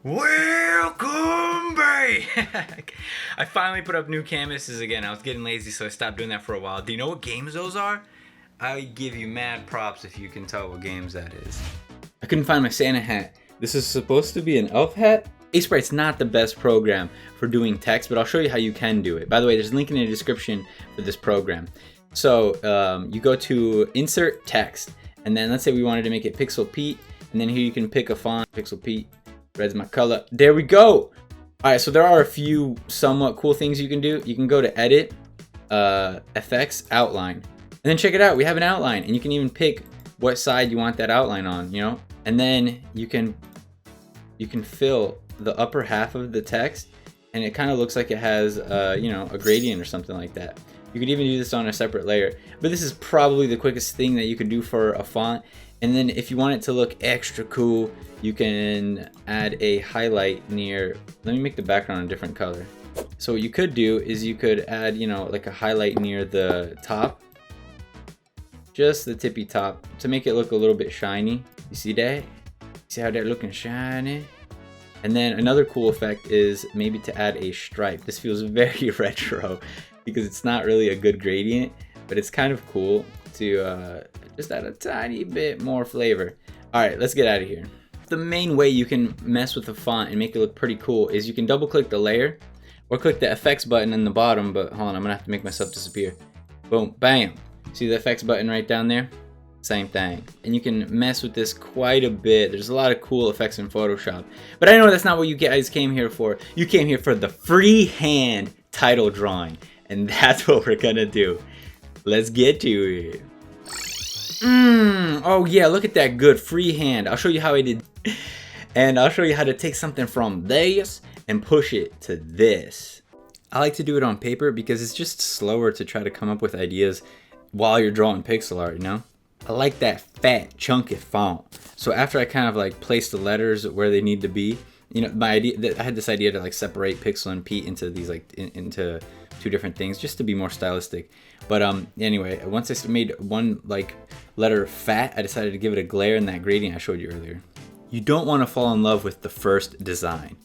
Welcome back! I finally put up new canvases again. I was getting lazy, so I stopped doing that for a while. Do you know what games those are? I give you mad props if you can tell what games that is. I couldn't find my Santa hat. This is supposed to be an elf hat? Aseprite's not the best program for doing text, but I'll show you how you can do it. By the way, there's a link in the description for this program. So you go to Insert Text, and then let's say we wanted to make it Pixel Pete, and then here you can pick a font, Pixel Pete. Red's my color. There we go. All right, so there are a few somewhat cool things you can do. You can go to Edit, Effects, Outline, and then check it out. We have an outline, and you can even pick what side you want that outline on, you know. And then you can fill the upper half of the text, and it kind of looks like it has, you know, a gradient or something like that. You could even do this on a separate layer, but this is probably the quickest thing that you could do for a font. And then if you want it to look extra cool, you can add a highlight near, let me make the background a different color. So what you could do is you could add, you know, like a highlight near the top, just the tippy top, to make it look a little bit shiny. You see that? See how they're looking shiny? And then another cool effect is maybe to add a stripe. This feels very retro because it's not really a good gradient, but it's kind of cool to just add a tiny bit more flavor. All right, let's get out of here. The main way you can mess with the font and make it look pretty cool is you can double click the layer or click the effects button in the bottom, but hold on, I'm gonna have to make myself disappear. Boom, bam. See the effects button right down there? Same thing. And you can mess with this quite a bit. There's a lot of cool effects in Photoshop. But I know that's not what you guys came here for. You came here for the freehand title drawing. And that's what we're gonna do. Let's get to it. Oh yeah, look at that good freehand. I'll show you how I did. And I'll show you how to take something from this and push it to this. I like to do it on paper because it's just slower to try to come up with ideas while you're drawing pixel art, you know? I like that fat, chunky font. So after I kind of like place the letters where they need to be, you know, my idea, I had this idea to like separate Pixel and Pete into these like into two different things just to be more stylistic. But anyway, once I made one like letter fat, I decided to give it a glare in that gradient I showed you earlier. You don't want to fall in love with the first design.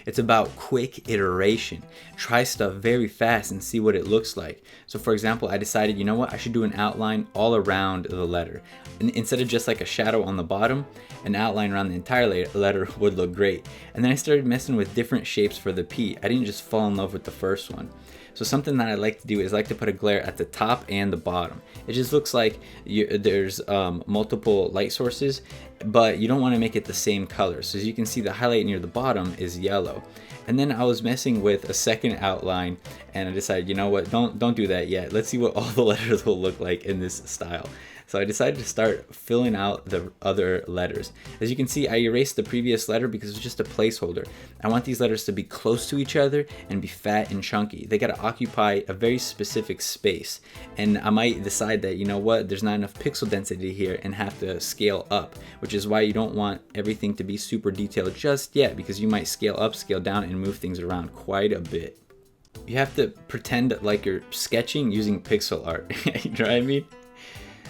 It's about quick iteration. Try stuff very fast and see what it looks like. So for example, I decided, you know what, I should do an outline all around the letter. And instead of just like a shadow on the bottom, an outline around the entire letter would look great. And then I started messing with different shapes for the P. I didn't just fall in love with the first one. So something that I like to do is like to put a glare at the top and the bottom. It just looks like there's multiple light sources, but you don't want to make it the same color. So as you can see, the highlight near the bottom is yellow. And then I was messing with a second outline, and I decided, you know what, don't do that yet. Let's see what all the letters will look like in this style. So I decided to start filling out the other letters. As you can see, I erased the previous letter because it was just a placeholder. I want these letters to be close to each other and be fat and chunky. They gotta occupy a very specific space. And I might decide that, you know what, there's not enough pixel density here and have to scale up, which is why you don't want everything to be super detailed just yet, because you might scale up, scale down, and move things around quite a bit. You have to pretend like you're sketching using pixel art. You know what I mean?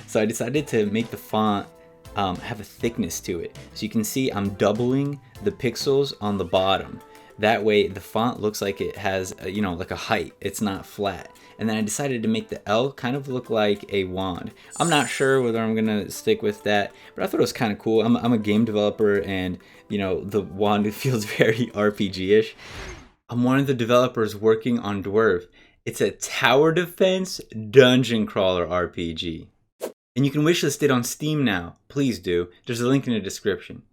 So I decided to make the font have a thickness to it. So you can see I'm doubling the pixels on the bottom. That way the font looks like it has, you know, like a height. It's not flat. And then I decided to make the L kind of look like a wand. I'm not sure whether I'm gonna stick with that, but I thought it was kind of cool. I'm a game developer, and you know, the wand feels very RPG-ish. I'm one of the developers working on Dwarf. It's a tower defense dungeon crawler RPG. And you can wishlist it on Steam now. Please do. There's a link in the description.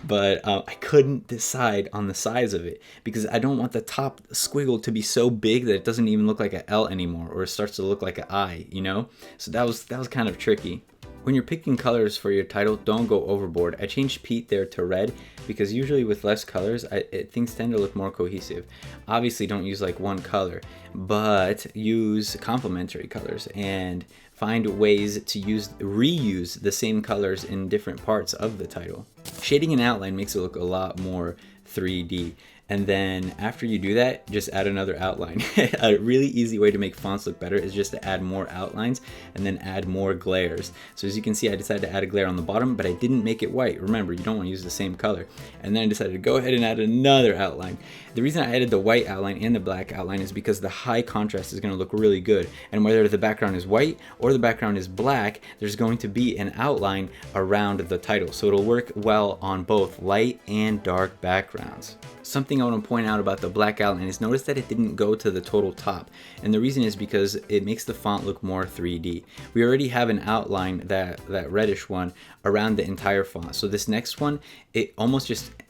But I couldn't decide on the size of it because I don't want the top squiggle to be so big that it doesn't even look like an L anymore, or it starts to look like an I, you know? So that was kind of tricky. When you're picking colors for your title, don't go overboard. I changed Pete there to red because usually with less colors, things tend to look more cohesive. Obviously, don't use like one color, but use complementary colors and find ways to reuse the same colors in different parts of the title. Shading and outline makes it look a lot more 3D. And then after you do that, just add another outline. A really easy way to make fonts look better is just to add more outlines and then add more glares. So as you can see, I decided to add a glare on the bottom, but I didn't make it white. Remember, you don't want to use the same color. And then I decided to go ahead and add another outline. The reason I added the white outline and the black outline is because the high contrast is going to look really good. And whether the background is white or the background is black, there's going to be an outline around the title. So it'll work well on both light and dark backgrounds. Something I want to point out about the black outline is notice that it didn't go to the total top. And the reason is because it makes the font look more 3D. We already have an outline, that reddish one, around the entire font. So this next one, it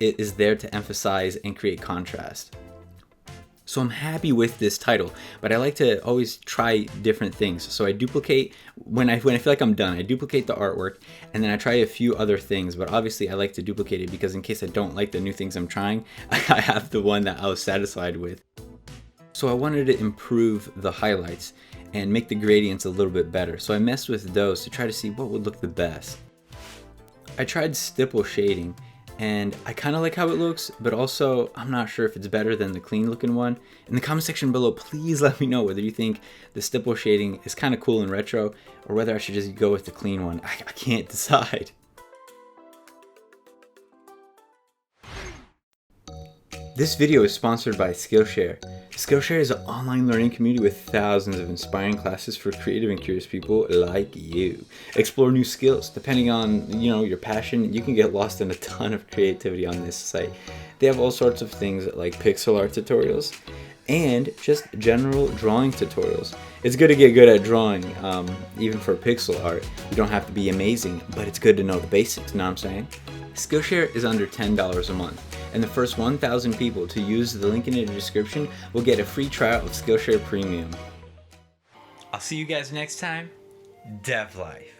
is there to emphasize and create contrast. So I'm happy with this title, but I like to always try different things. So I duplicate, when I feel like I'm done, I duplicate the artwork and then I try a few other things, but obviously I like to duplicate it because in case I don't like the new things I'm trying, I have the one that I was satisfied with. So I wanted to improve the highlights and make the gradients a little bit better. So I messed with those to try to see what would look the best. I tried stipple shading, and I kind of like how it looks, but also I'm not sure if it's better than the clean looking one. In the comment section below, please let me know whether you think the stipple shading is kind of cool and retro, or whether I should just go with the clean one. I can't decide. This video is sponsored by Skillshare. Skillshare is an online learning community with thousands of inspiring classes for creative and curious people like you. Explore new skills. Depending on, your passion, you can get lost in a ton of creativity on this site. They have all sorts of things like pixel art tutorials and just general drawing tutorials. It's good to get good at drawing, even for pixel art. You don't have to be amazing, but it's good to know the basics, you know what I'm saying? Skillshare is under $10 a month, and the first 1,000 people to use the link in the description will get a free trial of Skillshare Premium. I'll see you guys next time. Dev Life.